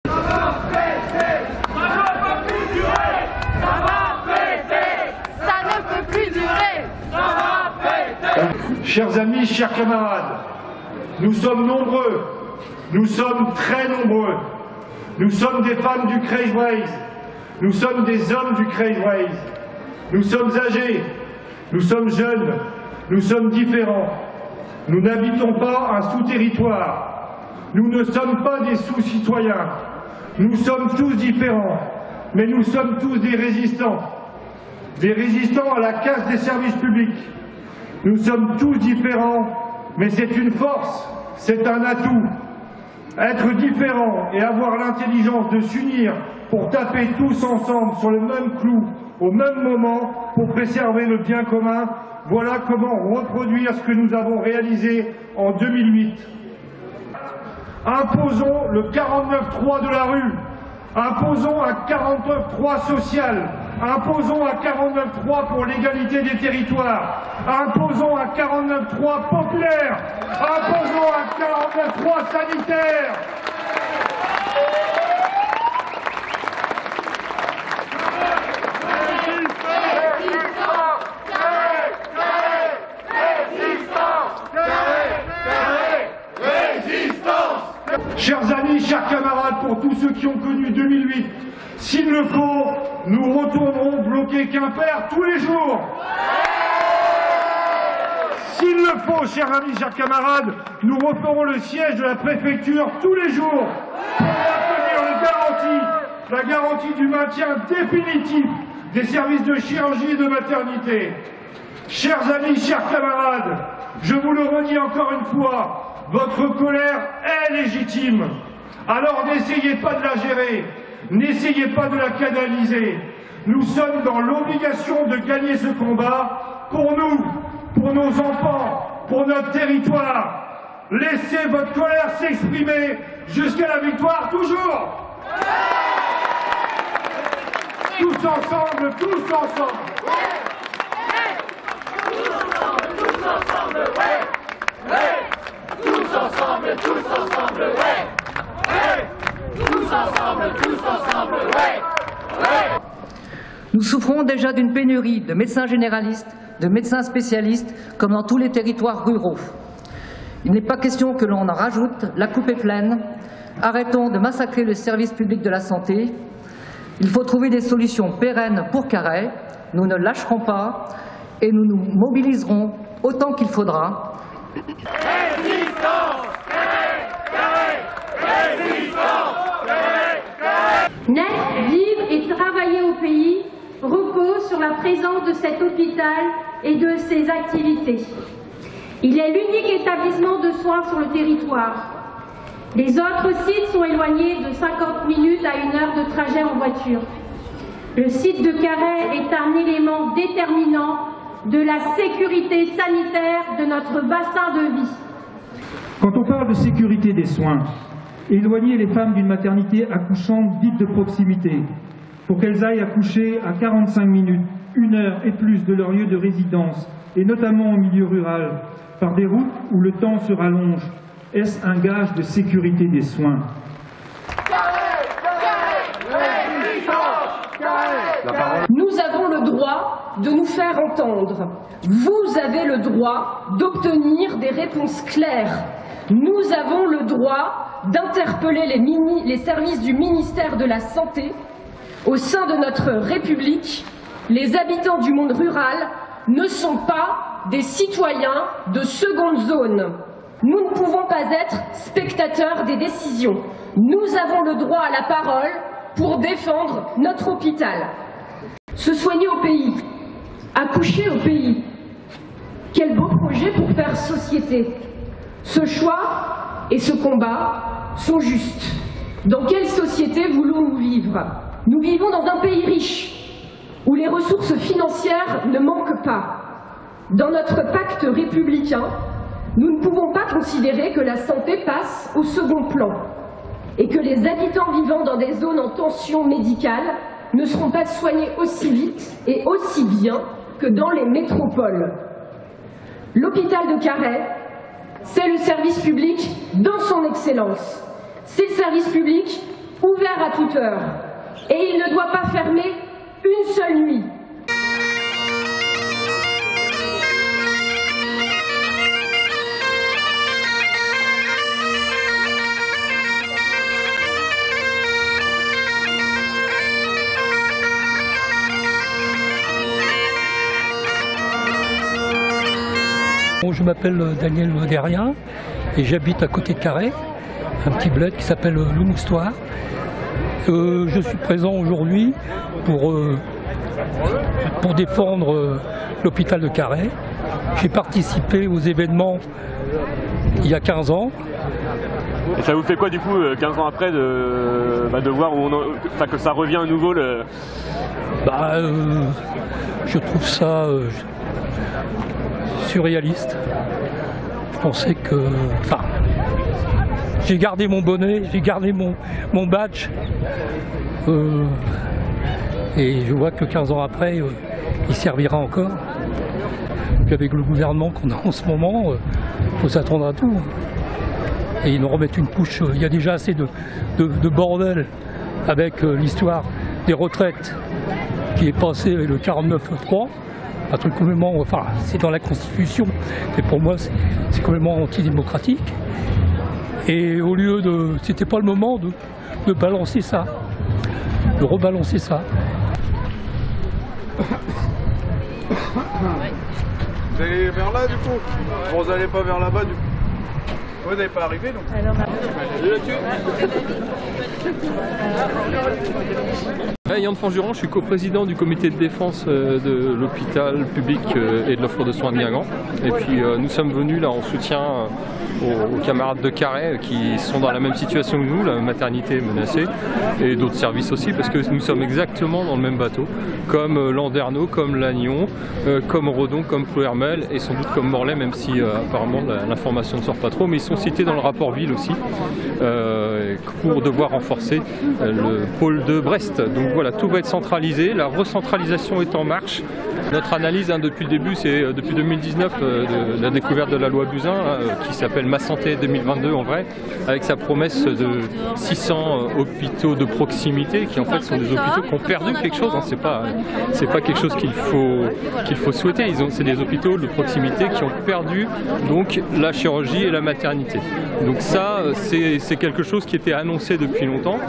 Ça va péter, ça ne peut plus durer. Ça va péter, ça ne peut plus durer. Ça va péter. Chers amis, chers camarades, nous sommes nombreux, nous sommes très nombreux. Nous sommes des femmes du Kreisbreizh, nous sommes des hommes du Kreisbreizh. Nous sommes âgés, nous sommes jeunes, nous sommes différents. Nous n'habitons pas un sous-territoire. Nous ne sommes pas des sous-citoyens. Nous sommes tous différents, mais nous sommes tous des résistants. Des résistants à la casse des services publics. Nous sommes tous différents, mais c'est une force, c'est un atout. Être différent et avoir l'intelligence de s'unir pour taper tous ensemble sur le même clou, au même moment, pour préserver le bien commun, voilà comment reproduire ce que nous avons réalisé en 2008. Imposons le 49.3 de la rue, imposons un 49.3 social, imposons un 49.3 pour l'égalité des territoires, imposons un 49.3 populaire, imposons un 49.3 sanitaire. Chers amis, chers camarades, pour tous ceux qui ont connu 2008, s'il le faut, nous retournerons bloquer Quimper tous les jours. S'il le faut, chers amis, chers camarades, nous referons le siège de la préfecture tous les jours pour obtenir la garantie du maintien définitif des services de chirurgie et de maternité. Chers amis, chers camarades, je vous le redis encore une fois, votre colère est légitime. Alors n'essayez pas de la gérer, n'essayez pas de la canaliser. Nous sommes dans l'obligation de gagner ce combat pour nous, pour nos enfants, pour notre territoire. Laissez votre colère s'exprimer jusqu'à la victoire toujours. Tous ensemble, tous ensemble. Tous ensemble, ouais, ouais. Tous ensemble, ouais, ouais. Tous ensemble, ouais, ouais. Nous souffrons déjà d'une pénurie de médecins généralistes, de médecins spécialistes, comme dans tous les territoires ruraux. Il n'est pas question que l'on en rajoute, la coupe est pleine. Arrêtons de massacrer le service public de la santé. Il faut trouver des solutions pérennes pour Carhaix. Nous ne lâcherons pas et nous nous mobiliserons autant qu'il faudra. Résistance, résistance, Naître, vivre et travailler au pays repose sur la présence de cet hôpital et de ses activités. Il est l'unique établissement de soins sur le territoire. Les autres sites sont éloignés de 50 minutes à 1 heure de trajet en voiture. Le site de Carhaix est un élément déterminant de la sécurité sanitaire de notre bassin de vie. Quand on parle de sécurité des soins, éloigner les femmes d'une maternité accouchante dite de proximité, pour qu'elles aillent accoucher à 45 minutes, 1 heure et plus de leur lieu de résidence, et notamment au milieu rural, par des routes où le temps se rallonge, est-ce un gage de sécurité des soins? Nous avons le droit de nous faire entendre. Vous avez le droit d'obtenir des réponses claires. Nous avons le droit d'interpeller les services du ministère de la Santé. Au sein de notre République, les habitants du monde rural ne sont pas des citoyens de seconde zone. Nous ne pouvons pas être spectateurs des décisions. Nous avons le droit à la parole pour défendre notre hôpital. Se soigner au pays, accoucher au pays. Quel beau projet pour faire société. Ce choix et ce combat sont justes. Dans quelle société voulons-nous vivre? Nous vivons dans un pays riche, où les ressources financières ne manquent pas. Dans notre pacte républicain, nous ne pouvons pas considérer que la santé passe au second plan et que les habitants vivant dans des zones en tension médicale ne seront pas soignés aussi vite et aussi bien que dans les métropoles. L'hôpital de Carhaix, c'est le service public dans son excellence. C'est le service public ouvert à toute heure. Et il ne doit pas fermer une seule nuit. Bon, je m'appelle Daniel Derrien et j'habite à côté de Carhaix, un petit bled qui s'appelle Le Moustoir. Je suis présent aujourd'hui pour défendre l'hôpital de Carhaix. J'ai participé aux événements il y a 15 ans. Et ça vous fait quoi du coup 15 ans après de voir où que ça revient à nouveau je trouve ça surréaliste. Je pensais que... j'ai gardé mon bonnet, j'ai gardé mon badge. Et je vois que 15 ans après, il servira encore. Puis avec le gouvernement qu'on a en ce moment, il faut s'attendre à tout. Et ils nous remettent une couche, il y a déjà assez de bordel avec l'histoire des retraites qui est passée avec le 49.3. Un truc complètement, c'est dans la Constitution, mais pour moi c'est complètement antidémocratique. Et au lieu de, c'était pas le moment de balancer ça, de rebalancer ça. Vous allez vers là du coup? Bon, vous n'allez pas vers là-bas du coup? Vous n'avez pas arrivé donc? Yann Fanjuran, je suis coprésident du comité de défense de l'hôpital public et de l'offre de soins de Guingamp. Et puis nous sommes venus là en soutien aux camarades de Carhaix qui sont dans la même situation que nous, la maternité est menacée, et d'autres services aussi, parce que nous sommes exactement dans le même bateau, comme Landerneau, comme Lannion, comme Redon, comme Ploërmel, et sans doute comme Morlaix, même si apparemment l'information ne sort pas trop, mais ils sont cités dans le rapport Ville aussi, pour devoir renforcer le pôle de Brest. Donc voilà, tout va être centralisé, la recentralisation est en marche. Notre analyse depuis le début, c'est depuis 2019, de la découverte de la loi Buzyn, qui s'appelle Ma Santé 2022 en vrai, avec sa promesse de 600 hôpitaux de proximité, qui en fait sont des hôpitaux qui ont perdu quelque chose, hein. C'est pas quelque chose qu'il faut souhaiter, c'est des hôpitaux de proximité qui ont perdu donc la chirurgie et la maternité. Donc ça, c'est quelque chose qui était annoncé depuis longtemps,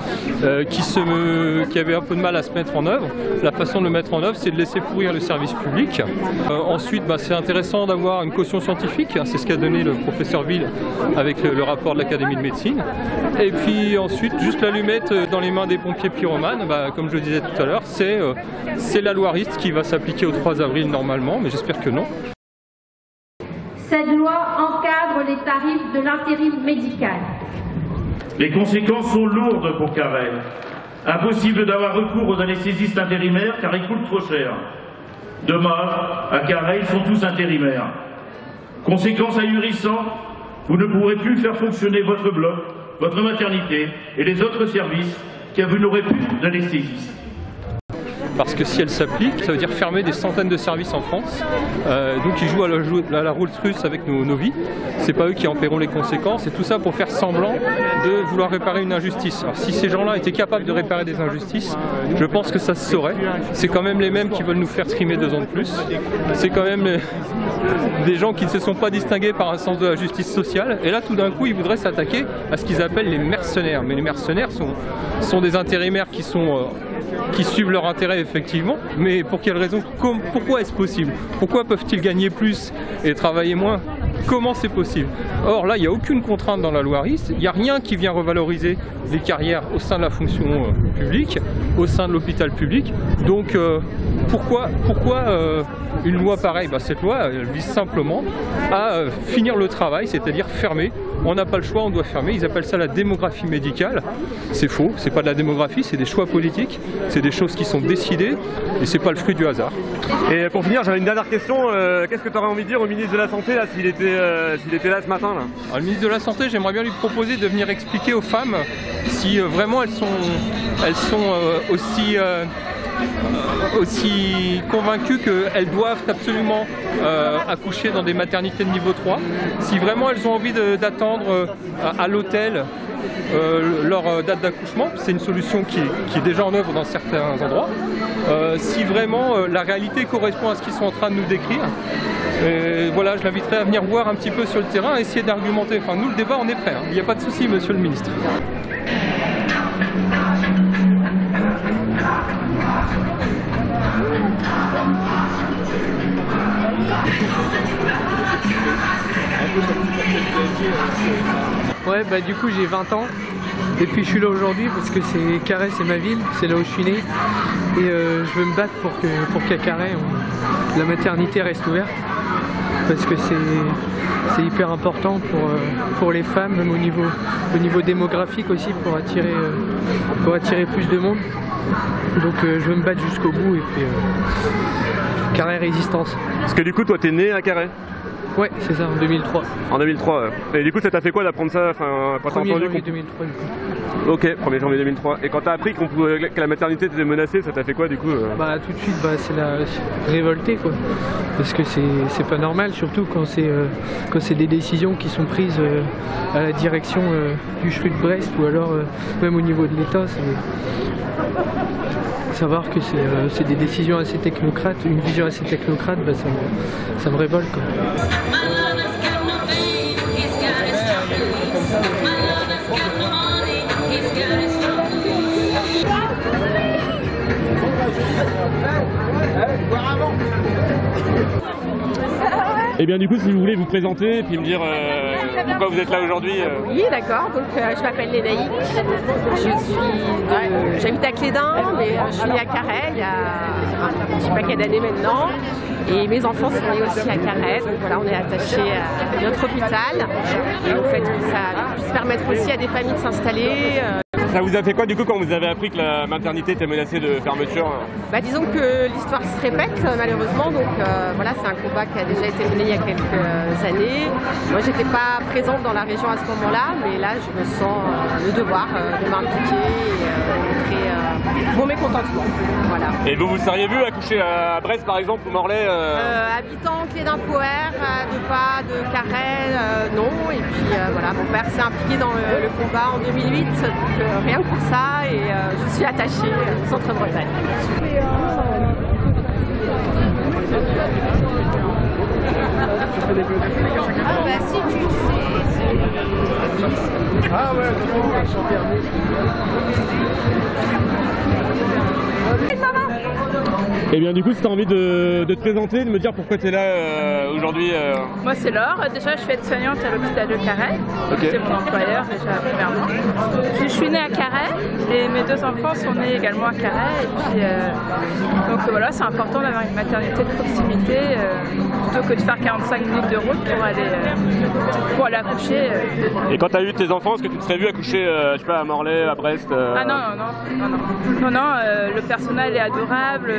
qui avait un peu de mal à se mettre en œuvre. La façon de le mettre en œuvre, c'est de laisser pourrir le service public. Ensuite, c'est intéressant d'avoir une caution scientifique, hein, c'est ce qu'a donné le professeur Ville avec le rapport de l'Académie de médecine. Et puis ensuite, juste l'allumette dans les mains des pompiers pyromanes, comme je le disais tout à l'heure, c'est la loi Rist qui va s'appliquer au 3 avril normalement, mais j'espère que non. Cette loi encadre les tarifs de l'intérim médical. Les conséquences sont lourdes pour Carhaix. Impossible d'avoir recours aux anesthésistes intérimaires car ils coûtent trop cher. Dommage, à Carhaix, ils sont tous intérimaires. Conséquence ahurissante, vous ne pourrez plus faire fonctionner votre bloc, votre maternité et les autres services car vous n'aurez plus d'anesthésistes. Parce que si elle s'applique, ça veut dire fermer des centaines de services en France. Donc ils jouent à la roulette russe avec nos vies. C'est pas eux qui en paieront les conséquences. Et tout ça pour faire semblant de vouloir réparer une injustice. Alors si ces gens-là étaient capables de réparer des injustices, je pense que ça se saurait. C'est quand même les mêmes qui veulent nous faire trimer 2 ans de plus. C'est quand même des gens qui ne se sont pas distingués par un sens de la justice sociale. Et là, tout d'un coup, ils voudraient s'attaquer à ce qu'ils appellent les mercenaires. Mais les mercenaires sont des intérimaires qui suivent leur intérêt effectivement, mais pour quelle raison? Pourquoi est-ce possible? Pourquoi peuvent-ils gagner plus et travailler moins? Comment c'est possible? Or là, il n'y a aucune contrainte dans la loi Rist, il n'y a rien qui vient revaloriser les carrières au sein de la fonction publique, au sein de l'hôpital public. Donc pourquoi une loi pareille? Cette loi, elle vise simplement à finir le travail, c'est-à-dire fermer. On n'a pas le choix, on doit fermer. Ils appellent ça la démographie médicale. C'est faux, c'est pas de la démographie, c'est des choix politiques, c'est des choses qui sont décidées et c'est pas le fruit du hasard. Et pour finir, j'avais une dernière question. Qu'est-ce que tu aurais envie de dire au ministre de la Santé là, s'il était là ce matin là? Alors, le ministre de la Santé, j'aimerais bien lui proposer de venir expliquer aux femmes si vraiment elles sont aussi aussi convaincus qu'elles doivent absolument accoucher dans des maternités de niveau 3. Si vraiment elles ont envie d'attendre à l'hôtel leur date d'accouchement, c'est une solution qui est déjà en œuvre dans certains endroits. Si vraiment la réalité correspond à ce qu'ils sont en train de nous décrire, voilà, je l'inviterai à venir voir un petit peu sur le terrain, à essayer d'argumenter. Enfin, nous, le débat, on est prêt, hein. Il n'y a pas de souci, monsieur le ministre. Ouais, bah du coup j'ai 20 ans et puis je suis là aujourd'hui parce que Carhaix c'est ma ville, c'est là où je suis né et je veux me battre pour qu'à Carhaix la maternité reste ouverte parce que c'est hyper important pour les femmes, même au niveau démographique aussi, pour attirer plus de monde. Donc je veux me battre jusqu'au bout et puis Carhaix résistance. Parce que du coup toi t'es né à Carhaix? Ouais, c'est ça, en 2003. En 2003, ouais. Et du coup, ça t'a fait quoi d'apprendre ça, enfin, quand t'as entendu 1er janvier 2003, du coup. Ok, 1er janvier 2003. Et quand t'as appris que la maternité était menacée, ça t'a fait quoi, du coup Bah, tout de suite, c'est la révolté, quoi. Parce que c'est pas normal, surtout quand c'est des décisions qui sont prises à la direction du CHRU de Brest, ou alors même au niveau de l'État. Savoir que c'est des décisions assez technocrates, une vision assez technocrate, bah, ça me révolte, quoi. Et bien du coup, si vous voulez vous présenter et puis me dire pourquoi vous êtes là aujourd'hui. Oui, d'accord. Donc je m'appelle Lénaïque. J'habite à Clédin, mais je suis née à Carhaix il y a je ne sais pas quelle année maintenant. Et mes enfants sont nés aussi à Carhaix. Donc voilà, on est attachés à notre hôpital. Et au fait, ça puisse permettre aussi à des familles de s'installer. Ça vous a fait quoi du coup quand vous avez appris que la maternité était menacée de fermeture? Bah, disons que l'histoire se répète malheureusement, donc voilà, c'est un combat qui a déjà été mené il y a quelques années. Moi j'étais pas présente dans la région à ce moment-là, mais là je me sens le devoir de m'impliquer et montrer mon mécontentement. Voilà. Et vous seriez vu accoucher à Brest par exemple ou Morlaix Habitant Clédin-Poher, de pas de Carhaix, non. Et puis voilà, mon père s'est impliqué dans le combat en 2008. Donc, rien que pour ça, et je suis attachée au Centre-Bretagne. Ah bah si tu sais. Ah ouais, Et bien du coup, si tu as envie de te présenter, de me dire pourquoi tu es là aujourd'hui. Moi c'est Laure, déjà je suis aide-soignante à l'hôpital de Carhaix, c'est mon employeur déjà premièrement. Je suis née à Carhaix et mes deux enfants sont nés également à Carhaix. Et puis, donc voilà, c'est important d'avoir une maternité de proximité plutôt que de faire 45 minutes de route pour aller accoucher. Et quand tu as eu tes enfants, est-ce que tu te serais vu accoucher je sais pas, à Morlaix, à Brest Ah non, le personnel est adorable.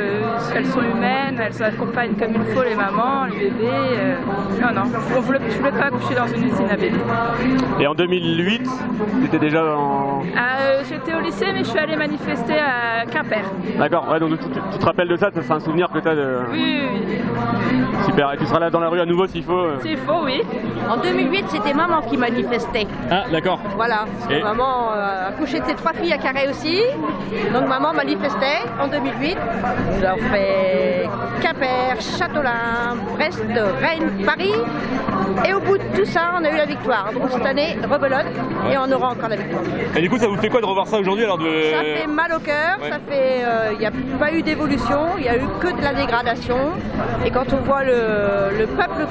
Elles sont humaines, elles s'accompagnent comme il faut les mamans, les bébés. Non, je voulais pas accoucher dans une usine à bébés. Et en 2008, tu étais déjà en... J'étais au lycée, mais je suis allée manifester à Quimper. D'accord, ouais, donc tu te rappelles de ça, c'est un souvenir que tu as de... Oui. Super, et tu seras là dans la rue à nouveau s'il faut S'il faut, oui. En 2008, c'était maman qui manifestait. Ah, d'accord. Voilà, maman a accouché de ses 3 filles à Carhaix aussi. Donc maman manifestait en 2008. Nous avons fait Quimper, Châteaulin, Brest, Rennes, Paris. Et au bout de tout ça, on a eu la victoire. Donc cette année, rebelote, et on aura encore la victoire. Et du coup, ça vous fait quoi de revoir ça aujourd'hui alors Ça fait mal au cœur, ça fait... Il n'y a pas eu d'évolution, il n'y a eu que de la dégradation. Et quand on voit le peuple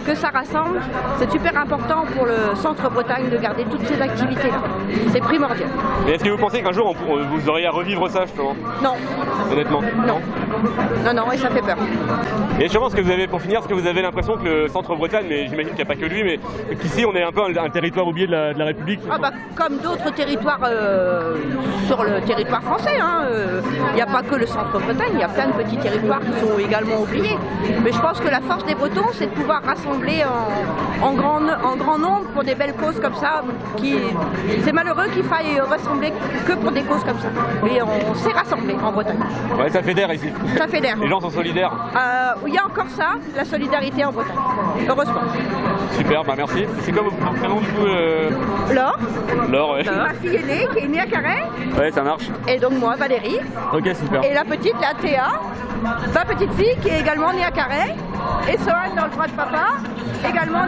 que ça rassemble, c'est super important pour le Centre-Bretagne de garder toutes ces activités-là. C'est primordial. Et est-ce que vous pensez qu'un jour, vous auriez à revivre ça, justement? Non. Honnêtement? Non, et ça fait peur. Et justement, pour finir, est-ce que vous avez l'impression que le Centre-Bretagne, mais j'imagine qu'il n'y a pas que lui, mais qu'ici on est un peu un territoire oublié de la République? Ah bah, comme d'autres territoires sur le territoire français. Il n'y a pas que le centre-Bretagne, il y a plein de petits territoires qui sont également oubliés. Mais je pense que la force des Bretons, c'est de pouvoir rassembler en grand nombre pour des belles causes comme ça. C'est malheureux qu'il faille rassembler que pour des causes comme ça. Mais on s'est rassemblés en Bretagne. Ouais, ça fédère ici. Ça fédère. Les gens sont solidaires. Il y a encore ça, la solidarité en Bretagne. Heureusement. Super, bah merci. C'est quoi votre prénom du coup Laure. Laure, ouais. Ma fille aînée qui est née à Carhaix. Ouais, ça marche. Et donc moi, Valérie. Ok, super. Et la petite, la Théa, ma petite fille qui est également née à Carhaix. Et Sohan dans le bras de papa, également